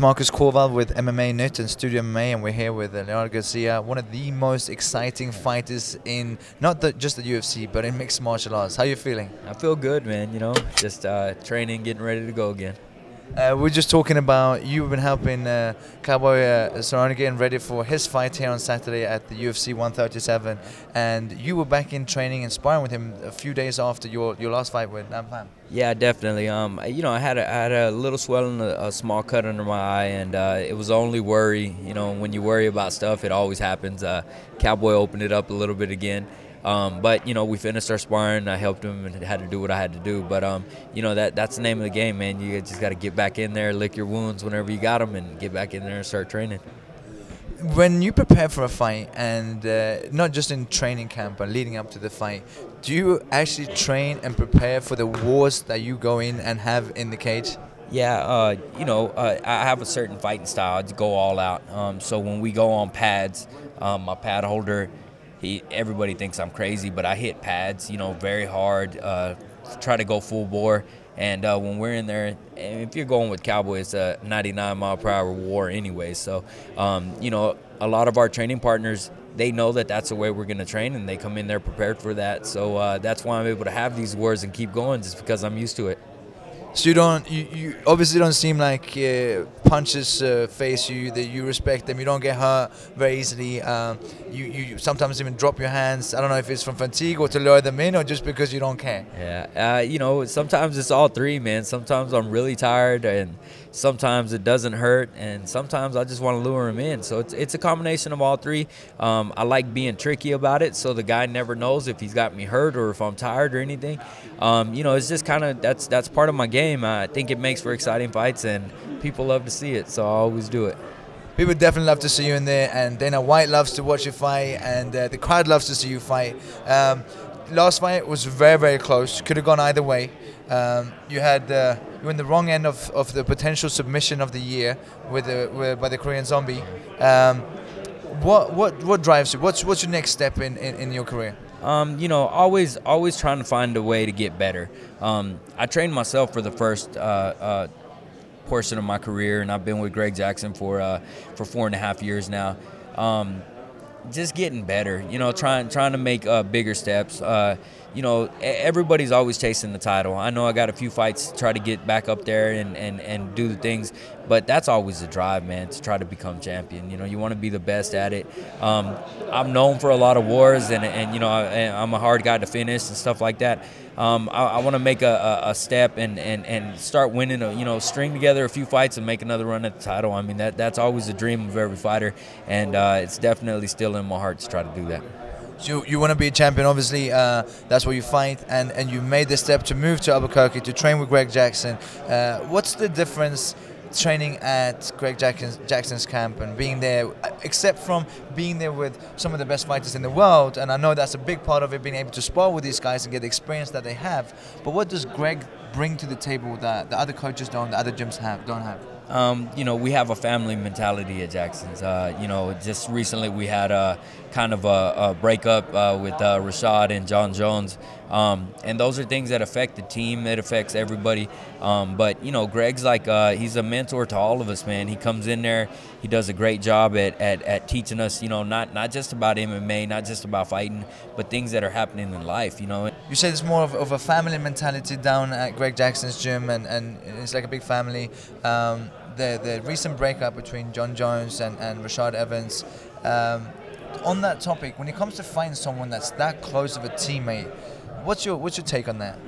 Marcus Corval with MMA Nut and Studio MMA, and we're here with Leonard Garcia, one of the most exciting fighters in just the UFC, but in mixed martial arts. How are you feeling? I feel good, man. You know, just training, getting ready to go again. We're just talking about you've been helping Cowboy Cerrone getting ready for his fight here on Saturday at the UFC 137, and you were back in training and sparring with him a few days after your last fight with Nam Pham. Yeah, definitely. You know, I had a little swelling, a small cut under my eye, and it was only worry. You know, when you worry about stuff, it always happens. Cowboy opened it up a little bit again. But, you know, we finished our sparring. I helped him and had to do what I had to do. But, you know, that's the name of the game, man. You just got to get back in there, lick your wounds whenever you got them, and get back in there and start training. When you prepare for a fight, and not just in training camp, but leading up to the fight, do you actually train and prepare for the wars that you go in and have in the cage? Yeah, you know, I have a certain fighting style. I just go all out. So when we go on pads, my pad holder, everybody thinks I'm crazy, but I hit pads, you know, very hard, try to go full bore. And when we're in there, if you're going with Cowboy, it's a 99-mile-per-hour war anyway. So, you know, a lot of our training partners, they know that that's the way we're going to train, and they come in there prepared for that. So that's why I'm able to have these wars and keep going, just because I'm used to it. So you obviously don't seem like punches face you, that you respect them, you don't get hurt very easily, you sometimes even drop your hands. I don't know if it's from fatigue or to lure them in, or just because you don't care. Yeah, you know, sometimes it's all three, man. Sometimes I'm really tired, and sometimes it doesn't hurt, and sometimes I just want to lure him in. So it's a combination of all three. I like being tricky about it, so the guy never knows if he's got me hurt or if I'm tired or anything. You know, it's just kind of, that's part of my game. I think it makes for exciting fights, and people love to see it, so I always do it. People definitely love to see you in there, and Dana White loves to watch you fight, and the crowd loves to see you fight. Last fight was very, very close. Could have gone either way. You were in the wrong end of the potential submission of the year by the Korean Zombie. What drives you? What's your next step in your career? You know, always trying to find a way to get better. I trained myself for the first portion of my career, and I've been with Greg Jackson for 4.5 years now. Just getting better, you know, trying to make bigger steps. You know, everybody's always chasing the title. I know I got a few fights to try to get back up there and do the things, but that's always the drive, man, to try to become champion. You know, you want to be the best at it. I'm known for a lot of wars, and you know, I'm a hard guy to finish and stuff like that. I want to make a step and start winning, you know, string together a few fights and make another run at the title. I mean, that's always a dream of every fighter, and it's definitely still in my heart to try to do that. So you want to be a champion, obviously. That's where you fight, and you made the step to move to Albuquerque to train with Greg Jackson. What's the difference training at Greg Jackson's camp and being there, except from being there with some of the best fighters in the world? And I know that's a big part of it, being able to spar with these guys and get the experience that they have. But what does Greg bring to the table that the other coaches don't, the other gyms don't have? You know, we have a family mentality at Jackson's. You know, just recently we had a kind of a breakup with Rashad and John Jones. And those are things that affect the team. It affects everybody. But, you know, Greg's like, he's a mentor to all of us, man. He comes in there. He does a great job at teaching us, you know, not just about MMA, not just about fighting, but things that are happening in life, you know. You said it's more of a family mentality down at Greg Jackson's gym, and it's like a big family. The recent breakup between John Jones and Rashad Evans, on that topic, when it comes to finding someone that's that close of a teammate, what's your take on that?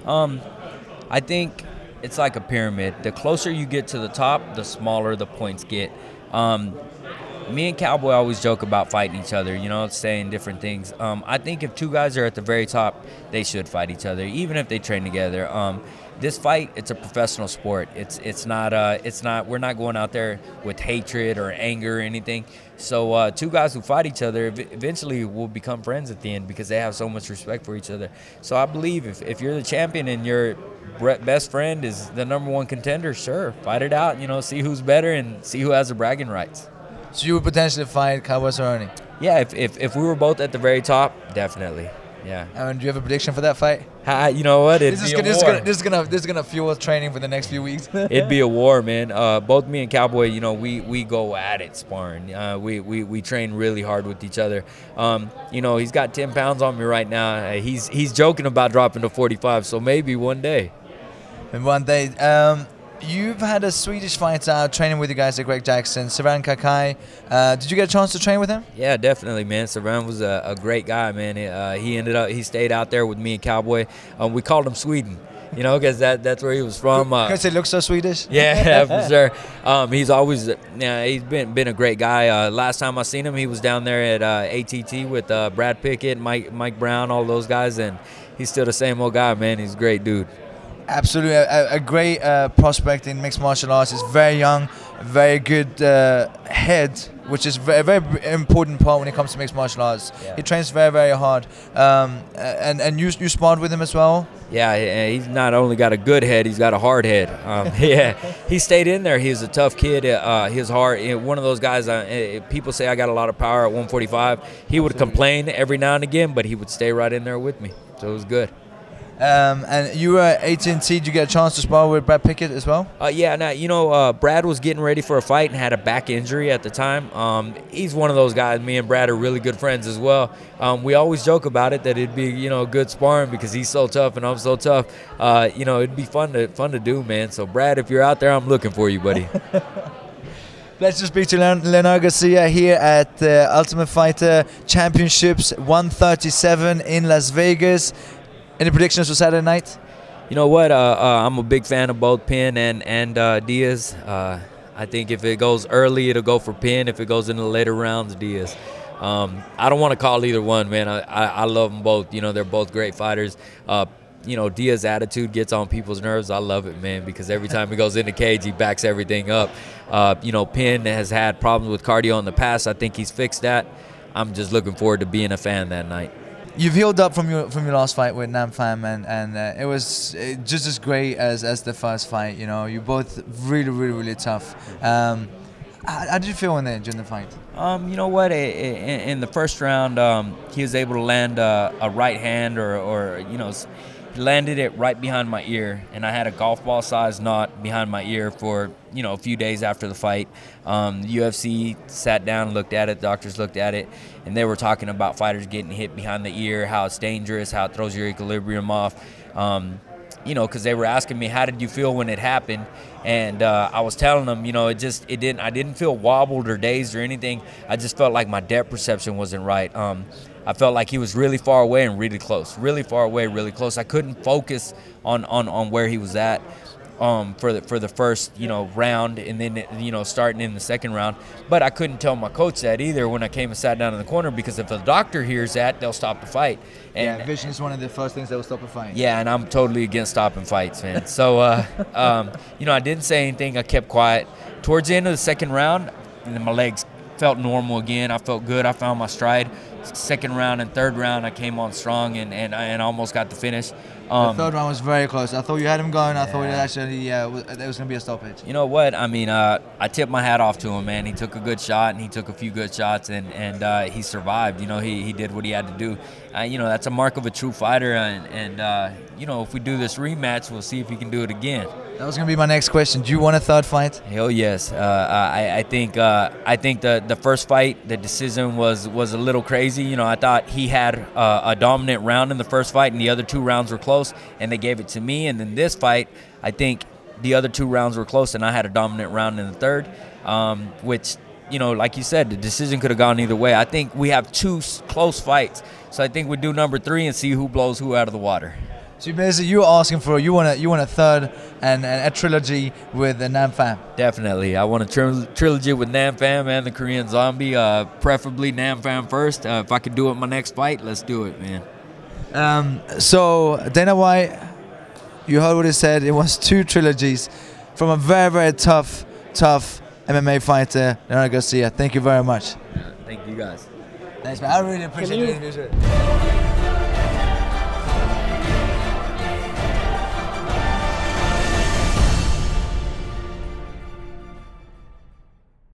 I think it's like a pyramid. The closer you get to the top, the smaller the points get. Me and Cowboy always joke about fighting each other, you know, saying different things. I think if two guys are at the very top, they should fight each other, even if they train together. This fight, it's a professional sport. It's not. We're not going out there with hatred or anger or anything. So two guys who fight each other eventually will become friends at the end, because they have so much respect for each other. So I believe if you're the champion and your best friend is the #1 contender, sure, fight it out. You know, see who's better and see who has the bragging rights. So you would potentially fight Cowboy Cerrone? Yeah, if we were both at the very top, definitely. Yeah. And do you have a prediction for that fight? You know what? This is gonna fuel training for the next few weeks. It'd be a war, man. Both me and Cowboy, you know, we go at it sparring. We train really hard with each other. You know, he's got 10 pounds on me right now. He's joking about dropping to 45, so maybe one day. And one day. You've had a Swedish fighter training with you guys at Greg Jackson, Saran Kakai. Did you get a chance to train with him? Yeah, definitely, man. Saran was a great guy, man. He stayed out there with me and Cowboy. We called him Sweden, you know, because that's where he was from. Because he looks so Swedish. Yeah, for sure. He's always, he's been a great guy. Last time I seen him, he was down there at ATT with Brad Pickett, Mike Brown, all those guys, and he's still the same old guy, man. He's a great dude. Absolutely, a great prospect in mixed martial arts. He's very young, very good head, which is a very important part when it comes to mixed martial arts. Yeah. He trains very, very hard. And you sparred with him as well? Yeah, he's not only got a good head, he's got a hard head. Yeah, he stayed in there. He's a tough kid. His heart, one of those guys, people say I got a lot of power at 145. He would complain every now and again, but he would stay right in there with me. So it was good. And you were at AT&T. Did you get a chance to spar with Brad Pickett as well? Yeah, now, you know, Brad was getting ready for a fight and had a back injury at the time. He's one of those guys. Me and Brad are really good friends as well. We always joke about it that it'd be, you know, good sparring because he's so tough and I'm so tough. You know, it'd be fun to do, man. So, Brad, if you're out there, I'm looking for you, buddy. Let's just speak to Leonard Garcia here at the Ultimate Fighter Championships 137 in Las Vegas. Any predictions for Saturday night? You know what? I'm a big fan of both Penn and Diaz. I think if it goes early, it'll go for Penn. If it goes into the later rounds, Diaz. I don't want to call either one, man. I love them both. You know, they're both great fighters. You know, Diaz's attitude gets on people's nerves. I love it, man, because every time he goes in the cage, he backs everything up. You know, Penn has had problems with cardio in the past. I think he's fixed that. I'm just looking forward to being a fan that night. You've healed up from your last fight with Nam Pham, and it was just as great as the first fight. You know, you both really tough. How did you feel during the fight? You know what? In the first round, he was able to land a right hand, or you know, he landed it right behind my ear, and I had a golf ball size knot behind my ear for, you know, a few days after the fight. The UFC sat down, looked at it, doctors looked at it, and they were talking about fighters getting hit behind the ear, how it's dangerous, how it throws your equilibrium off. You know, because they were asking me, how did you feel when it happened? And I was telling them, you know, I didn't feel wobbled or dazed or anything. I just felt like my depth perception wasn't right. I felt like he was really far away and really close, really far away, really close. I couldn't focus on where he was at for the first, you know, round, and then, you know, starting in the second round. But I couldn't tell my coach that either when I came and sat down in the corner, because if the doctor hears that, they'll stop the fight. And yeah, vision is one of the first things that will stop a fight. Yeah, and I'm totally against stopping fights, man. So, you know, I didn't say anything. I kept quiet. Towards the end of the second round, and then my legs felt normal again. I felt good. I found my stride. Second round and third round, I came on strong and almost got the finish. The third round was very close. I thought you had him going. I thought it actually there was going to be a stoppage. You know what? I mean, I tipped my hat off to him, man. He took a good shot, and he took a few good shots, and he survived. You know, he did what he had to do. You know, that's a mark of a true fighter, and you know, if we do this rematch, we'll see if he can do it again. That was going to be my next question. Do you want a third fight? Hell yes. I think the first fight, the decision was a little crazy. You know, I thought he had a dominant round in the first fight, and the other two rounds were close, and they gave it to me. And then this fight, I think the other two rounds were close, and I had a dominant round in the third, which, you know, like you said, the decision could have gone either way. I think we have two close fights, so I think we do number 3 and see who blows who out of the water. So basically, you were asking for you want a third and a trilogy with Nam Pham. Definitely, I want a trilogy with Nam Pham and the Korean Zombie. Preferably Nam Pham first. If I could do it in my next fight, let's do it, man. So Dana White, you heard what he said. It was 2 trilogies from a very tough MMA fighter, Leonard Garcia. Thank you very much. Thank you guys. Thanks, man. I really appreciate the interview.